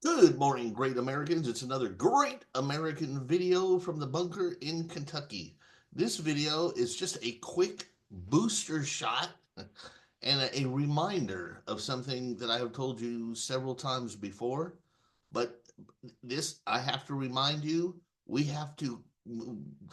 Good morning, great Americans. It's another great American video from the bunker in Kentucky. This video is just a quick booster shot and a reminder of something that I have told you several times before. But this, I have to remind you, we have to,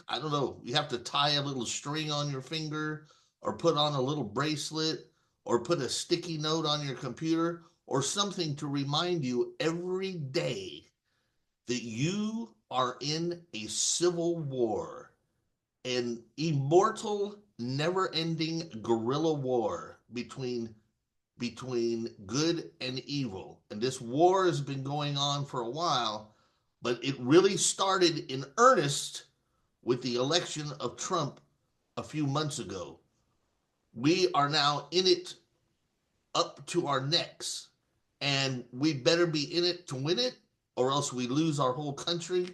I don't know, you have to tie a little string on your finger or put on a little bracelet or put a sticky note on your computer or something to remind you every day that you are in a civil war, an immortal, never-ending guerrilla war between good and evil. And this war has been going on for a while, but it really started in earnest with the election of Trump a few months ago. We are now in it up to our necks, and we better be in it to win it, or else we lose our whole country,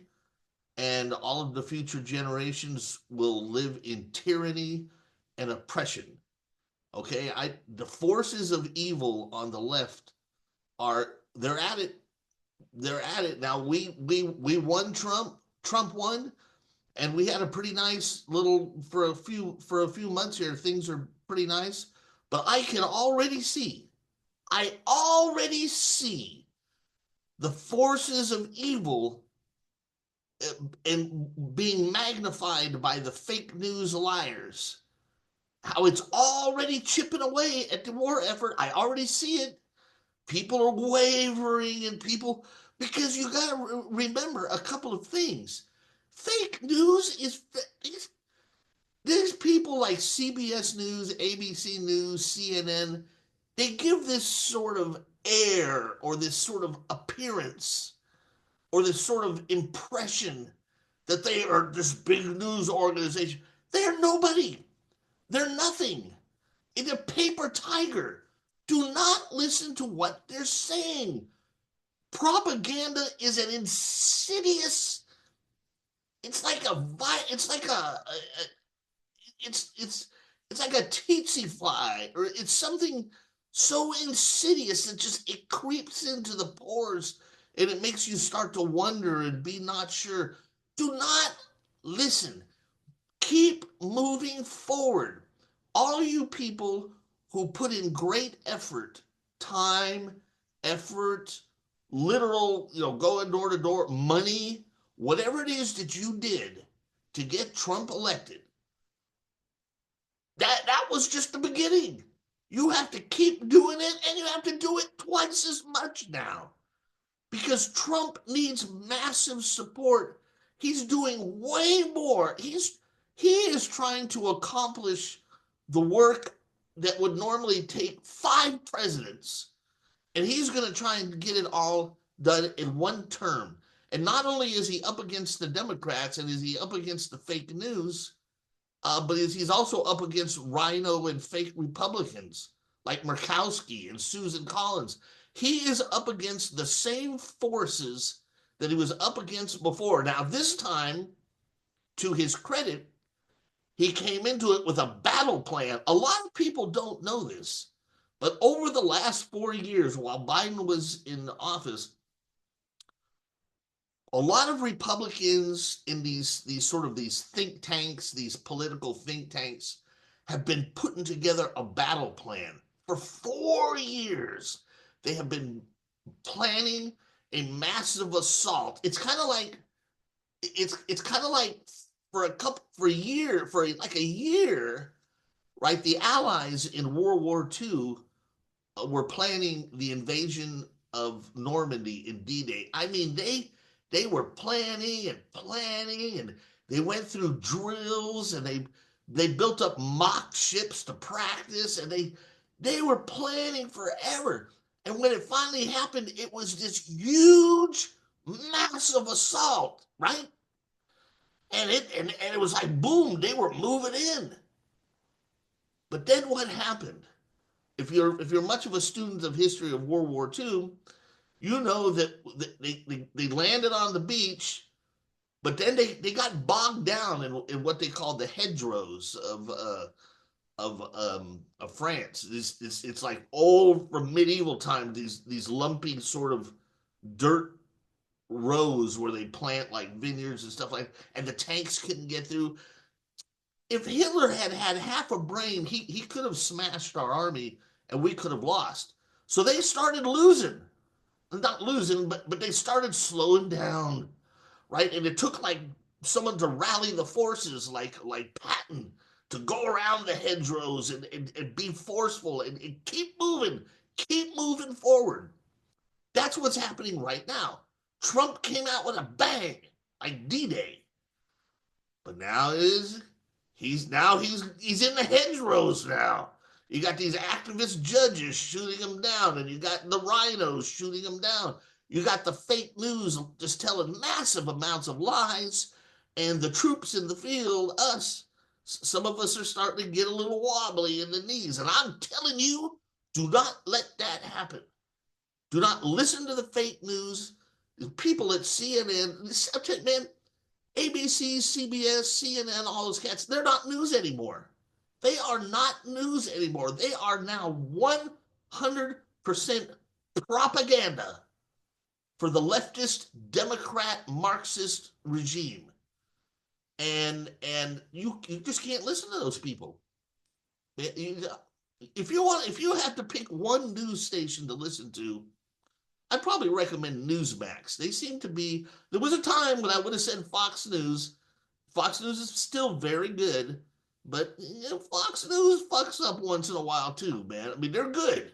and all of the future generations will live in tyranny and oppression. Okay, the forces of evil on the left are they're at it. They're at it now. We won Trump. Trump won, and we had a pretty nice little for a few months here. Things are pretty nice, but I already see the forces of evil and being magnified by the fake news liars. How it's already chipping away at the war effort. I already see it. People are wavering and people, because you got to remember a couple of things. Fake news is these people like CBS News, ABC News, CNN, they give this sort of air or this sort of appearance or this sort of impression that they are this big news organization. They're nobody. They're nothing. It's a paper tiger. Do not listen to what they're saying. Propaganda is an insidious. It's like a. It's like a it's it's like a tsetse fly, or it's something so insidious that just it creeps into the pores and it makes you start to wonder and be not sure. Do not listen. Keep moving forward. All you people who put in great effort, time, effort, literal, going door to door, money, whatever it is that you did to get Trump elected, that was just the beginning. You have to keep doing it, and you have to do it twice as much now because Trump needs massive support. He's doing way more. He is trying to accomplish the work that would normally take 5 presidents, and he's going to try and get it all done in one term. And not only is he up against the Democrats and is he up against the fake news, but he's also up against rhino and fake Republicans like Murkowski and Susan Collins. He is up against the same forces that he was up against before. Now, this time, to his credit, he came into it with a battle plan. A lot of people don't know this, but over the last 4 years, while Biden was in office, a lot of Republicans in these sort of these think tanks, these political think tanks, have been putting together a battle plan for 4 years. They have been planning a massive assault. It's kind of like for like a year, right? The Allies in World War II were planning the invasion of Normandy in D-Day. I mean, they were planning and planning, and they went through drills, and they built up mock ships to practice, and they were planning forever. And when it finally happened, it was this huge, massive assault, right? And it was like boom, they were moving in. But then what happened? If you're much of a student of history of World War II, you know that they landed on the beach, but then they got bogged down in what they called the hedgerows of France. It's like old from medieval times. These lumpy sort of dirt rows where they plant like vineyards and stuff like that, and the tanks couldn't get through. If Hitler had had half a brain, he could have smashed our army and we could have lost. So they started losing. Not losing, but they started slowing down, right? And it took like someone to rally the forces, like Patton, to go around the hedgerows and be forceful and keep moving forward. That's what's happening right now. Trump came out with a bang, like D-Day, but now is he's in the hedgerows now. You got these activist judges shooting him down, and you got the rhinos shooting him down. You got the fake news just telling massive amounts of lies, and the troops in the field, us, some of us are starting to get a little wobbly in the knees. And I'm telling you, do not let that happen. Do not listen to the fake news. The people at CNN, man, ABC, CBS, CNN, all those cats, they're not news anymore. They are not news anymore. They are now 100% propaganda for the leftist, Democrat, Marxist regime. And you just can't listen to those people. If you have to pick one news station to listen to, I'd probably recommend Newsmax. They seem to be. There was a time when I would have said Fox News. Fox News is still very good, but Fox News fucks up once in a while too, man. I mean, they're good,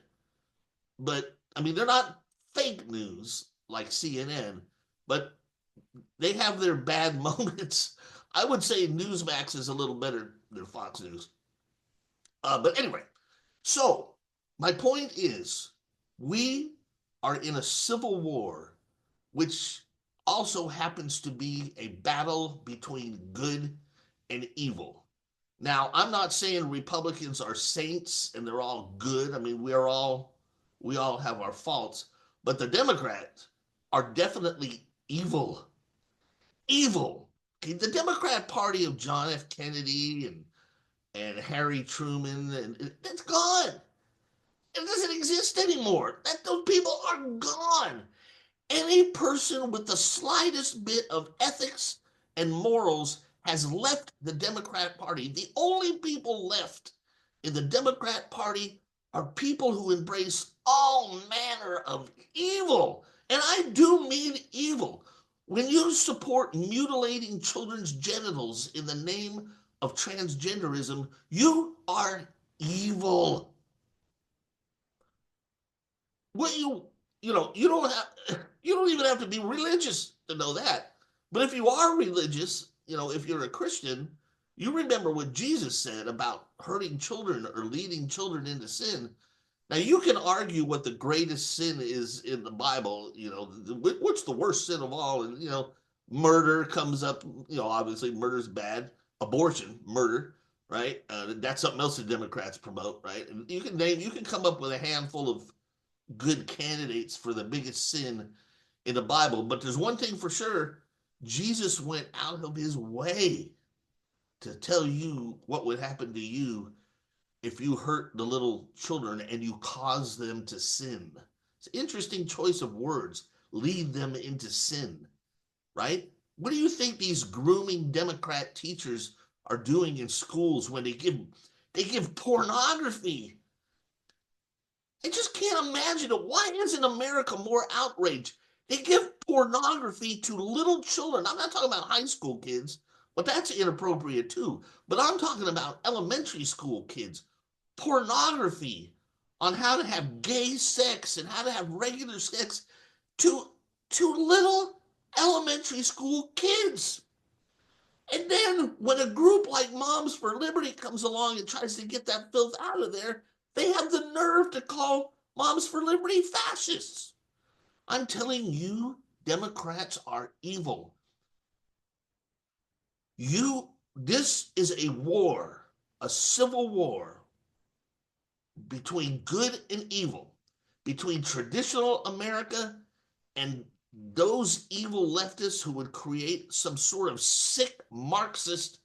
but I mean, they're not fake news like CNN, but they have their bad moments. I would say Newsmax is a little better than Fox News. But anyway, so my point is, we are in a civil war, which also happens to be a battle between good and evil. Now, I'm not saying Republicans are saints and they're all good. I mean, we all have our faults, but the Democrats are definitely evil. Evil. Okay, the Democrat Party of John F. Kennedy and Harry Truman, and it's gone. It doesn't exist anymore. Those people are gone. Any person with the slightest bit of ethics and morals has left the Democrat Party. The only people left in the Democrat Party are people who embrace all manner of evil. And I do mean evil. When you support mutilating children's genitals in the name of transgenderism, you are evil. What you don't even have to be religious to know that. But if you are religious, if you're a Christian, you remember what Jesus said about hurting children or leading children into sin. Now you can argue what the greatest sin is in the Bible. What's the worst sin of all? And murder comes up. Obviously murder's bad. Abortion, murder, right? That's something else the Democrats promote, right? And you can come up with a handful of good candidates for the biggest sin in the Bible. But there's one thing for sure: Jesus went out of his way to tell you what would happen to you if you hurt the little children and you cause them to sin. It's an interesting choice of words. Lead them into sin, right? What do you think these grooming Democrat teachers are doing in schools when they give pornography? I just can't imagine it. Why isn't America more outraged? They give pornography to little children. I'm not talking about high school kids, but that's inappropriate too. But I'm talking about elementary school kids. Pornography on how to have gay sex and how to have regular sex to little elementary school kids. And then when a group like Moms for Liberty comes along and tries to get that filth out of there, they have the nerve to call Moms for Liberty fascists. I'm telling you, Democrats are evil. This is a war, a civil war between good and evil, between traditional America and those evil leftists who would create some sort of sick Marxist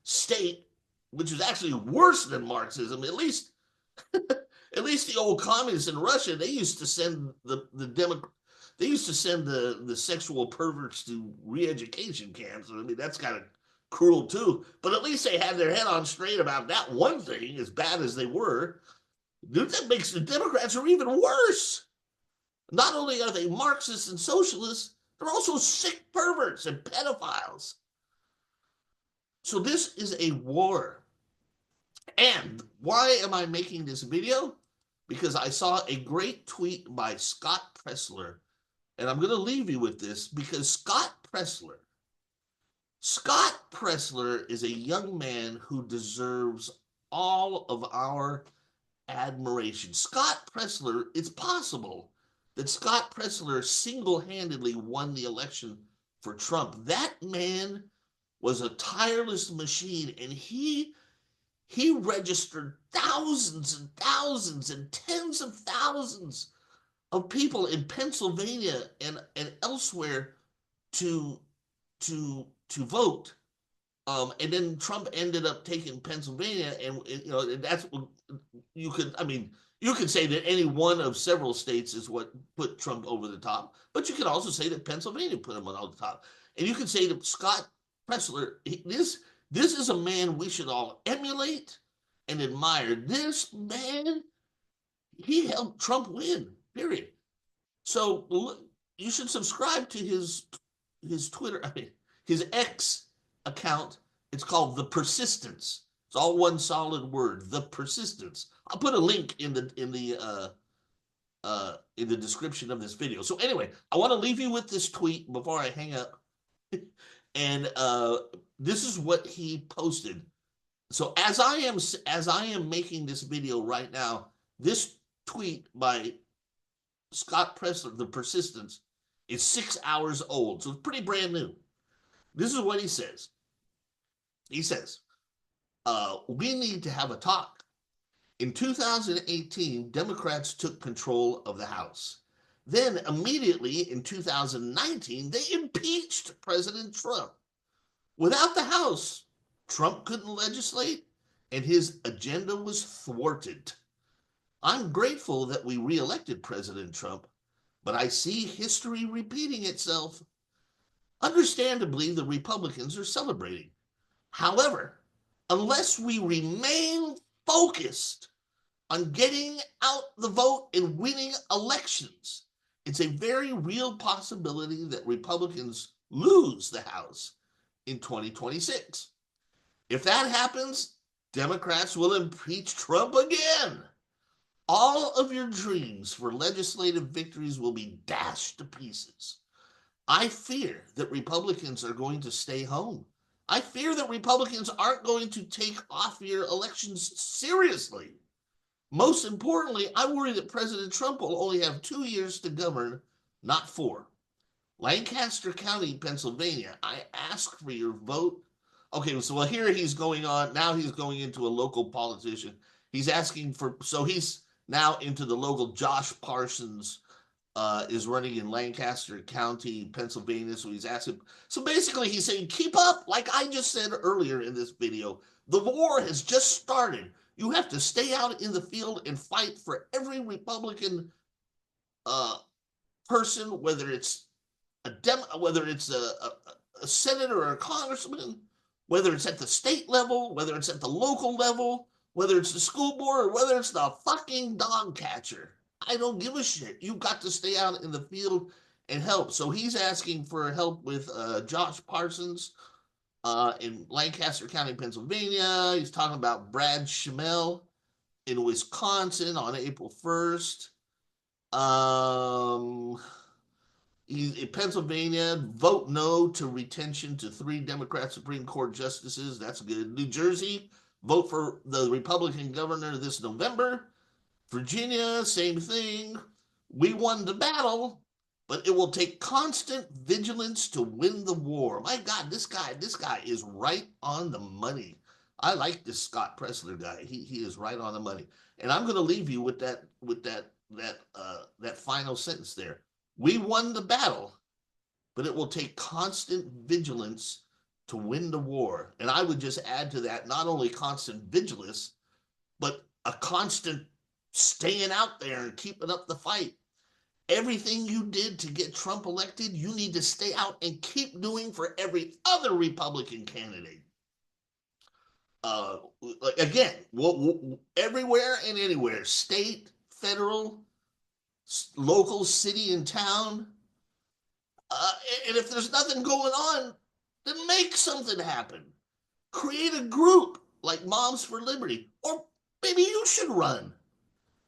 state, which is actually worse than Marxism. At least the old communists in Russia, they used to send they used to send the sexual perverts to re-education camps. I mean, that's kind of cruel too. But at least they had their head on straight about that one thing, as bad as they were. Dude, that makes the Democrats are even worse. Not only are they Marxists and socialists, they're also sick perverts and pedophiles. So this is a war. And why am I making this video? Because I saw a great tweet by Scott Presler. And I'm going to leave you with this because Scott Presler is a young man who deserves all of our admiration. Scott Presler, it's possible that Scott Presler single-handedly won the election for Trump. That man was a tireless machine, and he registered thousands and thousands and tens of thousands of people in Pennsylvania and elsewhere to vote. And then Trump ended up taking Pennsylvania, and that's what you could. I mean, you could say that any one of several states is what put Trump over the top, but you could also say that Pennsylvania put him on the top, and you could say that Scott Presler, this is a man we should all emulate and admire. This man, he helped Trump win. Period. So you should subscribe to his Twitter. I mean, his X account. It's called The Persistence. It's all one solid word. The Persistence. I'll put a link in the description of this video. So anyway, I want to leave you with this tweet before I hang up. And this is what he posted. So as I am making this video right now, this tweet by Scott Presler, The Persistence, is 6 hours old. So it's pretty brand new. This is what he says. He says, we need to have a talk. In 2018, Democrats took control of the House. Then immediately in 2019, they impeached President Trump. Without the House, Trump couldn't legislate, and his agenda was thwarted. I'm grateful that we reelected President Trump, but I see history repeating itself. Understandably, the Republicans are celebrating. However, unless we remain focused on getting out the vote and winning elections, it's a very real possibility that Republicans lose the House in 2026. If that happens, Democrats will impeach Trump again. All of your dreams for legislative victories will be dashed to pieces. I fear that Republicans are going to stay home. I fear that Republicans aren't going to take off-year elections seriously. Most importantly, I worry that President Trump will only have 2 years to govern, not 4. Lancaster County, Pennsylvania, I ask for your vote. Okay, so here he's going on. Now he's going into a local politician. He's asking for, so he's now into the local. Josh Parsons is running in Lancaster County, Pennsylvania. So he's asking, so basically he's saying, keep up. Like I just said earlier in this video, the war has just started. You have to stay out in the field and fight for every Republican person, whether it's whether it's a senator or a congressman, whether it's at the state level, whether it's at the local level, whether it's the school board, or whether it's the fucking dog catcher. I don't give a shit. You've got to stay out in the field and help. So he's asking for help with Josh Parsons in Lancaster County, Pennsylvania. He's talking about Brad Schmel in Wisconsin on April 1st. In Pennsylvania, vote no to retention to 3 Democrat Supreme Court justices. That's good. New Jersey, vote for the Republican governor this November. Virginia, same thing. We won the battle, but it will take constant vigilance to win the war. My God, this guy is right on the money. I like this Scott Presler guy. He is right on the money. And I'm going to leave you with that final sentence there. We won the battle, but it will take constant vigilance to win the war. And I would just add to that, not only constant vigilance, but a constant staying out there and keeping up the fight. Everything you did to get Trump elected, you need to stay out and keep doing for every other Republican candidate. Uh, again, everywhere and anywhere, state, federal, local, city, and town. And if there's nothing going on, then make something happen. Create a group like Moms for Liberty, or maybe you should run.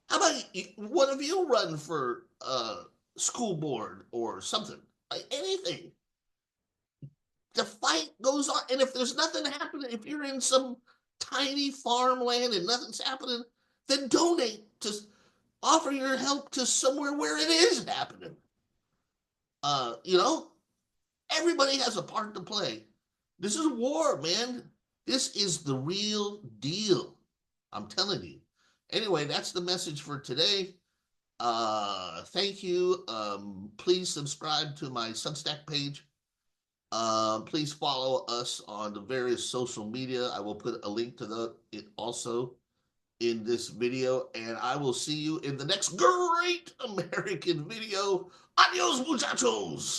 How about one of you run for school board or something? Like anything. The fight goes on, and if there's nothing happening, if you're in some tiny farmland and nothing's happening, then donate to offer your help to somewhere where it is happening. You know, everybody has a part to play. This is war, man. This is the real deal. I'm telling you. Anyway, that's the message for today. Thank you. Please subscribe to my Substack page. Please follow us on the various social media. I will put a link to it also in this video, and I will see you in the next great American video. Adios, muchachos.